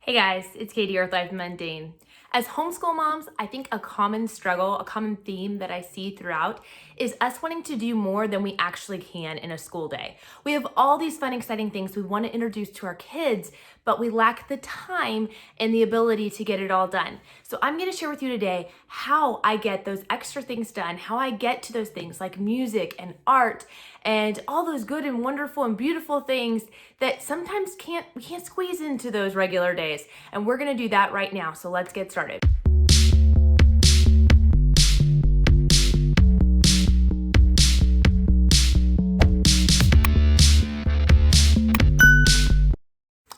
Hey guys, it's Katie, Earth Life Mundane. As homeschool moms, I think a common struggle, a common theme that I see throughout is us wanting to do more than we actually can in a school day. We have all these fun, exciting things we want to introduce to our kids, but we lack the time and the ability to get it all done. So I'm going to share with you today how I get those extra things done, how I get to those things like music and art and all those good and wonderful and beautiful things that sometimes we can't squeeze into those regular days. And we're going to do that right now. So let's get started.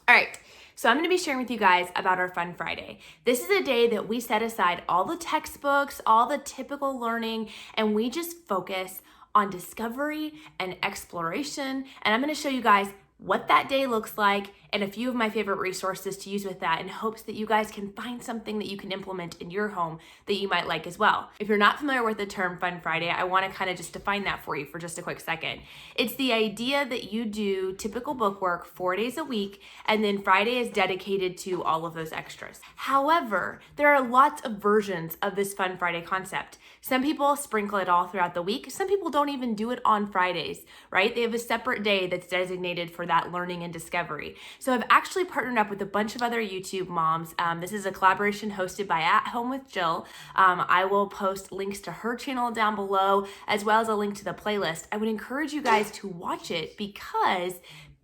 All right, so I'm going to be sharing with you guys about our Fun Friday. This is a day that we set aside all the textbooks, all the typical learning, and we just focus on discovery and exploration. And I'm going to show you guys what that day looks like and a few of my favorite resources to use with that in hopes that you guys can find something that you can implement in your home that you might like as well. If you're not familiar with the term Fun Friday, I want to kind of just define that for you for just a quick second. It's the idea that you do typical book work 4 days a week and then Friday is dedicated to all of those extras. However, there are lots of versions of this Fun Friday concept. Some people sprinkle it all throughout the week. Some people don't even do it on Fridays, right? They have a separate day that's designated for that learning and discovery. So I've actually partnered up with a bunch of other YouTube moms. This is a collaboration hosted by At Home with Jill. I will post links to her channel down below, as well as a link to the playlist. I would encourage you guys to watch it because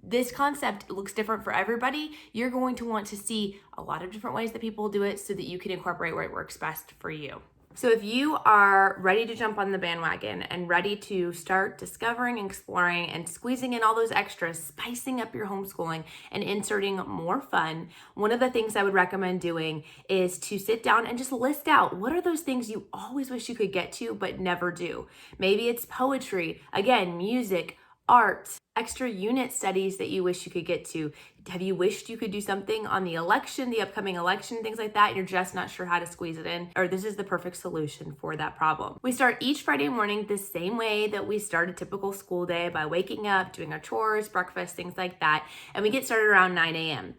this concept looks different for everybody. You're going to want to see a lot of different ways that people do it so that you can incorporate what works best for you. So if you are ready to jump on the bandwagon and ready to start discovering, exploring, and squeezing in all those extras, spicing up your homeschooling and inserting more fun, one of the things I would recommend doing is to sit down and just list out what are those things you always wish you could get to but never do. Maybe it's poetry, again, music, art, extra unit studies that you wish you could get to. Have you wished you could do something on the upcoming election, things like that, and you're just not sure how to squeeze it in? Or this is the perfect solution for that problem. We start each Friday morning the same way that we start a typical school day by waking up, doing our chores, breakfast, things like that, and we get started around 9 a.m.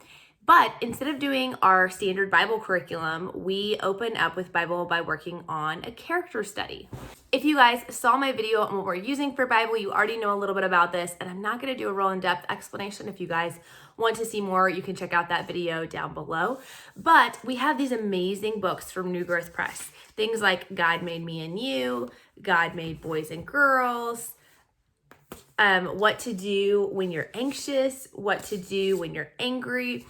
But instead of doing our standard Bible curriculum, we open up with Bible by working on a character study. If you guys saw my video on what we're using for Bible, you already know a little bit about this, and I'm not going to do a real in-depth explanation. If you guys want to see more, you can check out that video down below. But we have these amazing books from New Growth Press. Things like God Made Me and You, God Made Boys and Girls, what to do when you're anxious, what to do when you're angry.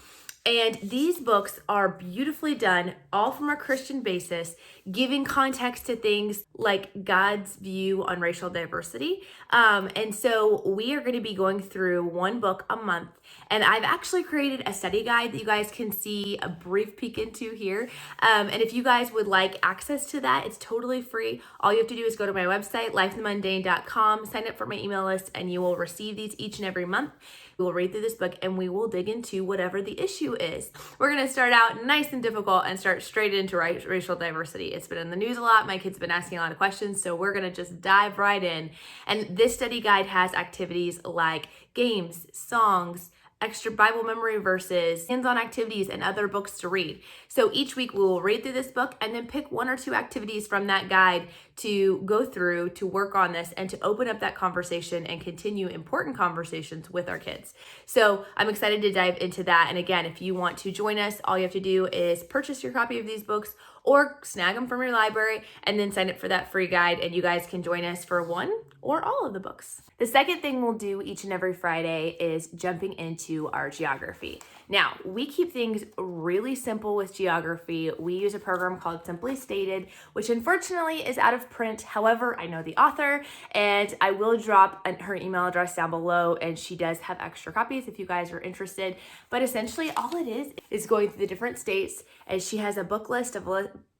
And these books are beautifully done, all from a Christian basis, giving context to things like God's view on racial diversity. And so we are going to be going through one book a month. And I've actually created a study guide that you guys can see a brief peek into here. And if you guys would like access to that, it's totally free. All you have to do is go to my website, lifethemundane.com, sign up for my email list, and you will receive these each and every month. We will read through this book and we will dig into whatever the issue is. We're going to start out nice and difficult and start straight into racial diversity. It's been in the news a lot. My kids have been asking a lot of questions, so we're going to just dive right in. And this study guide has activities like games, songs, extra Bible memory verses, hands-on activities, and other books to read. So each week we will read through this book and then pick one or two activities from that guide to go through to work on this and to open up that conversation and continue important conversations with our kids. So I'm excited to dive into that. And again, if you want to join us, all you have to do is purchase your copy of these books or snag them from your library and then sign up for that free guide, and you guys can join us for one or all of the books. The second thing we'll do each and every Friday is jumping into our geography. Now, we keep things really simple with geography. We use a program called Simply Stated, which unfortunately is out of print. However, I know the author, and I will drop her email address down below, and she does have extra copies if you guys are interested. But essentially, all it is going through the different states, and she has a book list of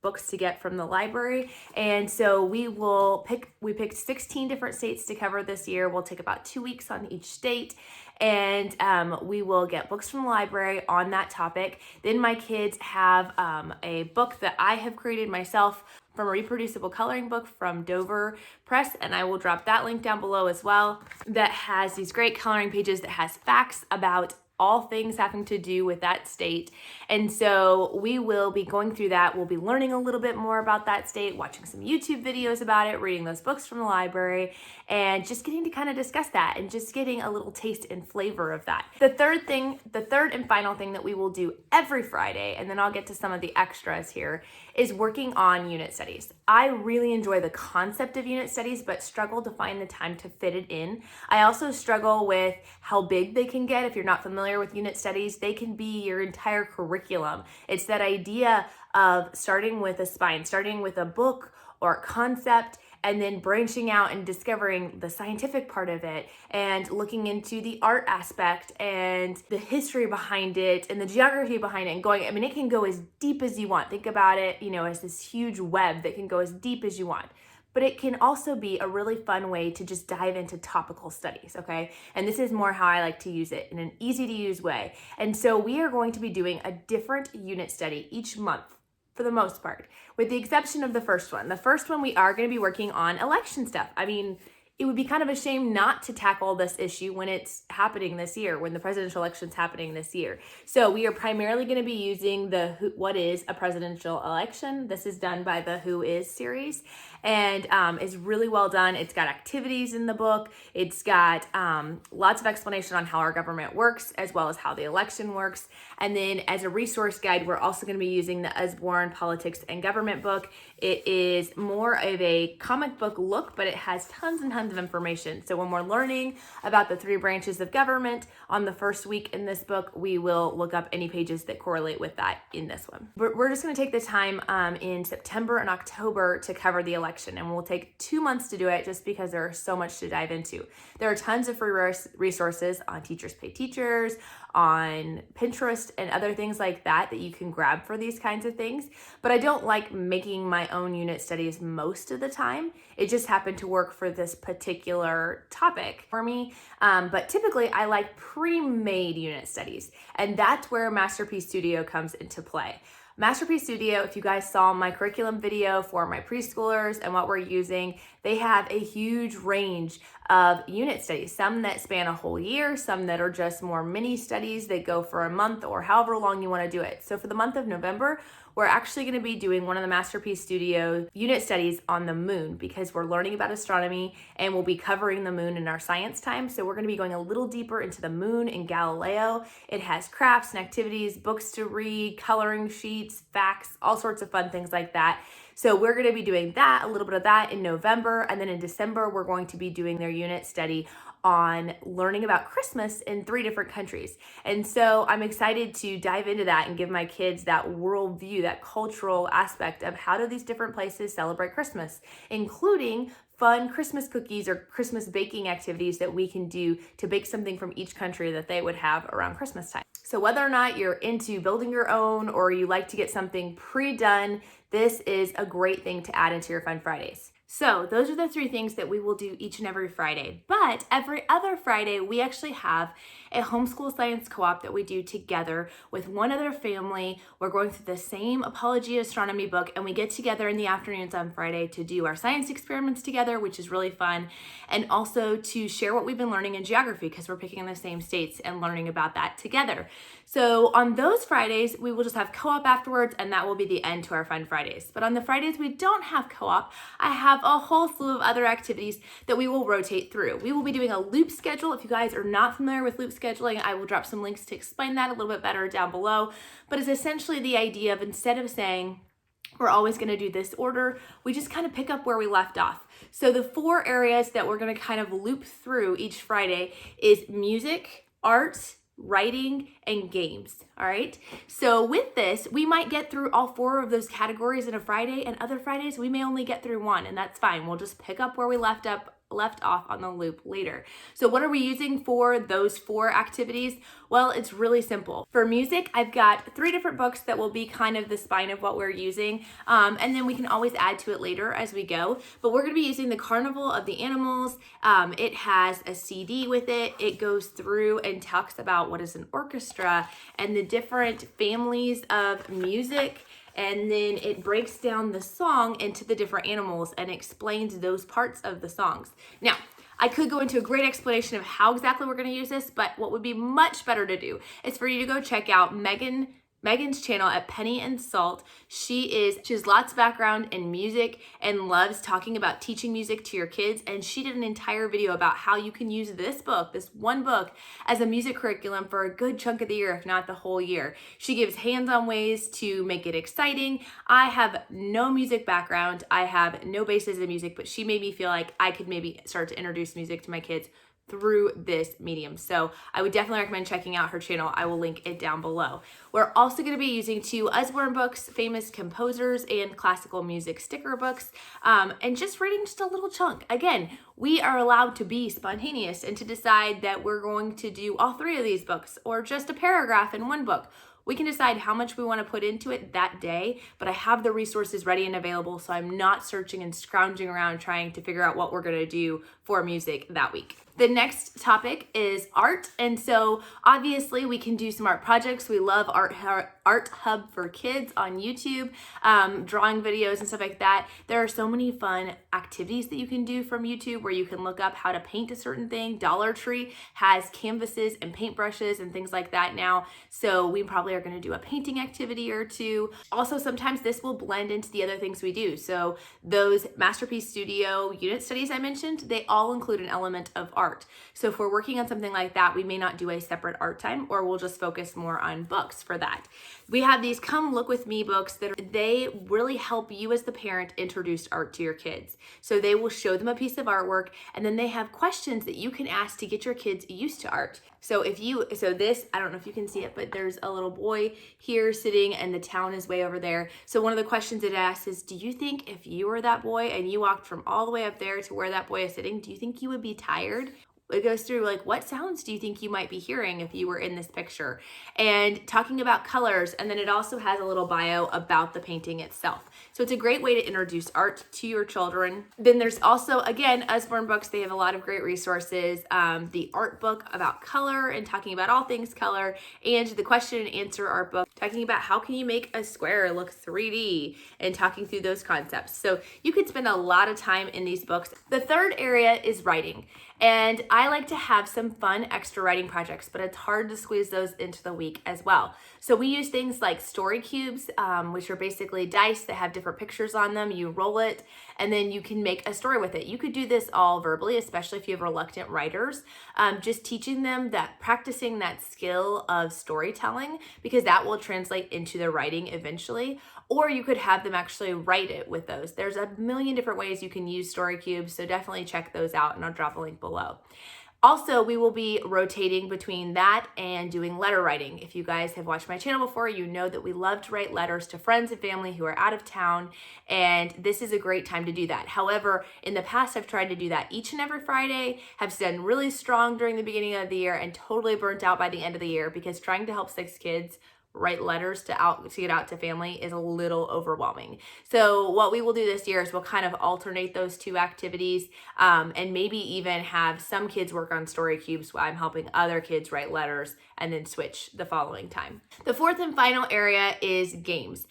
books to get from the library. And so we picked 16 different states to cover this year. We'll take about 2 weeks on each state. And we will get books from the library on that topic. Then my kids have a book that I have created myself from a reproducible coloring book from Dover Press, and I will drop that link down below as well, that has these great coloring pages that has facts about all things having to do with that state. And so we will be going through that. We'll be learning a little bit more about that state, watching some YouTube videos about it, reading those books from the library, and just getting to kind of discuss that and just getting a little taste and flavor of that. The third and final thing that we will do every Friday, and then I'll get to some of the extras here, is working on unit studies. I really enjoy the concept of unit studies, but struggle to find the time to fit it in. I also struggle with how big they can get. If you're not familiar with unit studies, they can be your entire curriculum. It's that idea of starting with a spine, starting with a book or a concept, and then branching out and discovering the scientific part of it and looking into the art aspect and the history behind it and the geography behind it and going, I mean, it can go as deep as you want. Think about it, as this huge web that can go as deep as you want. But it can also be a really fun way to just dive into topical studies, okay? And this is more how I like to use it, in an easy to use way. And so we are going to be doing a different unit study each month, for the most part, with the exception of the first one. The first one, we are going to be working on election stuff. I mean, it would be kind of a shame not to tackle this issue when it's happening this year, when the presidential election's happening this year. So we are primarily going to be using the What is a Presidential Election? This is done by the Who Is series, and is really well done. It's got activities in the book. It's got lots of explanation on how our government works, as well as how the election works. And then as a resource guide, we're also going to be using the Usborne Politics and Government book. It is more of a comic book look, but it has tons and tons of information. So when we're learning about the 3 branches of government on the first week in this book, we will look up any pages that correlate with that in this one. We're just going to take the time in September and October to cover the election, and we'll take 2 months to do it just because there's so much to dive into. There are tons of free resources on Teachers Pay Teachers, on Pinterest, and other things like that you can grab for these kinds of things. But I don't like making my own unit studies most of the time. It just happened to work for this particular topic for me. But typically I like pre-made unit studies, and that's where Masterpiece Studio comes into play. Masterpiece Studio, if you guys saw my curriculum video for my preschoolers and what we're using, they have a huge range of unit studies, some that span a whole year, some that are just more mini studies that go for a month or however long you want to do it. So for the month of November, we're actually going to be doing one of the Masterpiece Studio unit studies on the moon, because we're learning about astronomy and we'll be covering the moon in our science time. So we're going to be going a little deeper into the moon and Galileo. It has crafts and activities, books to read, coloring sheets, facts, all sorts of fun things like that. So we're going to be doing that, a little bit of that in November. And then in December, we're going to be doing their unit study on learning about Christmas in 3 different countries. And so I'm excited to dive into that and give my kids that worldview, that cultural aspect of how do these different places celebrate Christmas, including fun Christmas cookies or Christmas baking activities that we can do to bake something from each country that they would have around Christmas time. So whether or not you're into building your own or you like to get something pre-done, this is a great thing to add into your Fun Fridays. So those are the 3 things that we will do each and every Friday. But every other Friday, we actually have a homeschool science co-op that we do together with one other family. We're going through the same Apology Astronomy book, and we get together in the afternoons on Friday to do our science experiments together, which is really fun, and also to share what we've been learning in geography, because we're picking the same states and learning about that together. So on those Fridays, we will just have co-op afterwards, and that will be the end to our Fun Fridays. But on the Fridays we don't have co-op, I have a whole slew of other activities that we will rotate through. We will be doing a loop schedule. If you guys are not familiar with loop scheduling, I will drop some links to explain that a little bit better down below. But it's essentially the idea of, instead of saying we're always going to do this order, we just kind of pick up where we left off. So the 4 areas that we're going to kind of loop through each Friday is music, art, writing, and games. All right. So with this, we might get through all 4 of those categories in a Friday, and other Fridays we may only get through 1, and that's fine. We'll just pick up where we left off on the loop later. So what are we using for those 4 activities? Well, it's really simple. For music, I've got 3 different books that will be kind of the spine of what we're using. And then we can always add to it later as we go. But we're going to be using the Carnival of the Animals. It has a CD with it. It goes through and talks about what is an orchestra and the different families of music. And then it breaks down the song into the different animals and explains those parts of the songs. Now, I could go into a great explanation of how exactly we're going to use this, but what would be much better to do is for you to go check out Megan's channel at Penny and Salt. She has lots of background in music and loves talking about teaching music to your kids. And she did an entire video about how you can use this one book, as a music curriculum for a good chunk of the year, if not the whole year. She gives hands-on ways to make it exciting. I have no music background. I have no basis in music, but she made me feel like I could maybe start to introduce music to my kids through this medium. So I would definitely recommend checking out her channel. I will link it down below. We're also going to be using 2 Usborne books, famous composers and classical music sticker books, and just reading just a little chunk. Again, we are allowed to be spontaneous and to decide that we're going to do all 3 of these books or just a paragraph in one book. We can decide how much we want to put into it that day, but I have the resources ready and available, so I'm not searching and scrounging around trying to figure out what we're going to do for music that week. The next topic is art, and so obviously we can do some art projects. We love Art Hub for Kids on YouTube, drawing videos and stuff like that. There are so many fun activities that you can do from YouTube where you can look up how to paint a certain thing. Dollar Tree has canvases and paintbrushes and things like that now, so we probably are going to do a painting activity or 2. Also, sometimes this will blend into the other things we do. So those Masterpiece Studio unit studies I mentioned, they all include an element of art. So if we're working on something like that, we may not do a separate art time, or we'll just focus more on books for that. We have these Come Look With Me books that they really help you as the parent introduce art to your kids. So they will show them a piece of artwork, and then they have questions that you can ask to get your kids used to art. So this, I don't know if you can see it, but there's a little boy here sitting and the town is way over there. So one of the questions it asks is, do you think if you were that boy and you walked from all the way up there to where that boy is sitting, do you think you would be tired? It goes through like, what sounds do you think you might be hearing if you were in this picture? And talking about colors. And then it also has a little bio about the painting itself. So it's a great way to introduce art to your children. Then there's also, again, Usborne books. They have a lot of great resources. The art book about color and talking about all things color, and the question and answer art book talking about how can you make a square look 3D and talking through those concepts. So you could spend a lot of time in these books. The third area is writing. And I like to have some fun extra writing projects, but it's hard to squeeze those into the week as well. So we use things like story cubes, which are basically dice that have different pictures on them. You roll it, and then you can make a story with it. You could do this all verbally, especially if you have reluctant writers, just teaching them that, practicing that skill of storytelling, because that will translate into their writing eventually. Or you could have them actually write it with those. There's a million different ways you can use story cubes, so definitely check those out, and I'll drop a link below. Also, we will be rotating between that and doing letter writing. If you guys have watched my channel before, you know that we love to write letters to friends and family who are out of town, and this is a great time to do that. However, in the past, I've tried to do that each and every Friday, have done really strong during the beginning of the year, and totally burnt out by the end of the year, because trying to help 6 kids write letters to get out to family is a little overwhelming. So what we will do this year is we'll kind of alternate those 2 activities, and maybe even have some kids work on story cubes while I'm helping other kids write letters, and then switch the following time. The fourth and final area is games.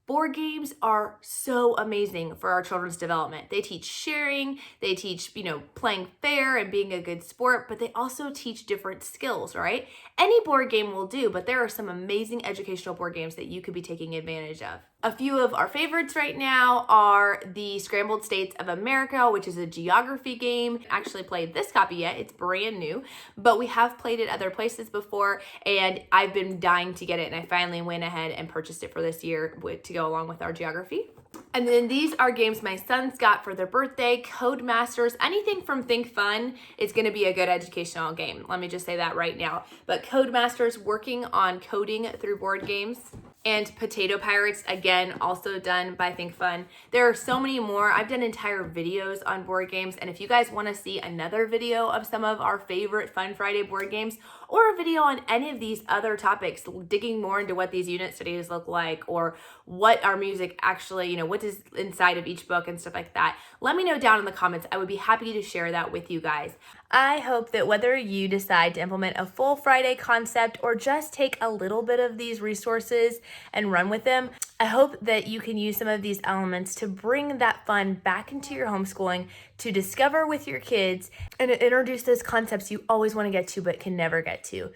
Board games are so amazing for our children's development. They teach sharing, they teach, playing fair and being a good sport, but they also teach different skills, right? Any board game will do, but there are some amazing educational board games that you could be taking advantage of. A few of our favorites right now are the Scrambled States of America, which is a geography game. I actually played this copy yet, it's brand new, but we have played it other places before, and I've been dying to get it, and I finally went ahead and purchased it for this year to go along with our geography. And then these are games my sons got for their birthday. Codemasters, anything from Think Fun is going to be a good educational game. Let me just say that right now. But Codemasters, working on coding through board games. And Potato Pirates, again, also done by Think Fun. There are so many more. I've done entire videos on board games, and if you guys want to see another video of some of our favorite Fun Friday board games, or a video on any of these other topics, digging more into what these unit studies look like, or what our music actually, what is inside of each book and stuff like that, let me know down in the comments. I would be happy to share that with you guys. I hope that whether you decide to implement a full Friday concept or just take a little bit of these resources and run with them, I hope that you can use some of these elements to bring that fun back into your homeschooling, to discover with your kids, and to introduce those concepts you always want to get to but can never get to.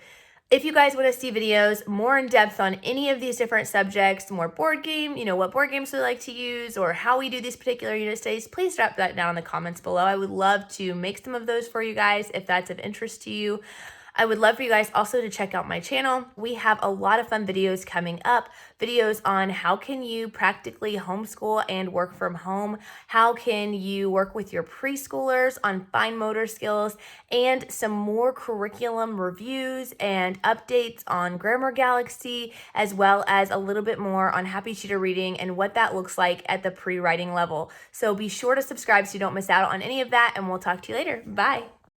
If you guys want to see videos more in depth on any of these different subjects, more board game, what board games we like to use, or how we do these particular unit studies, please drop that down in the comments below. I would love to make some of those for you guys if that's of interest to you. I would love for you guys also to check out my channel. We have a lot of fun videos coming up, videos on how can you practically homeschool and work from home, how can you work with your preschoolers on fine motor skills, and some more curriculum reviews and updates on Grammar Galaxy, as well as a little bit more on Happy Tutor Reading and what that looks like at the pre-writing level. So be sure to subscribe so you don't miss out on any of that, and we'll talk to you later. Bye.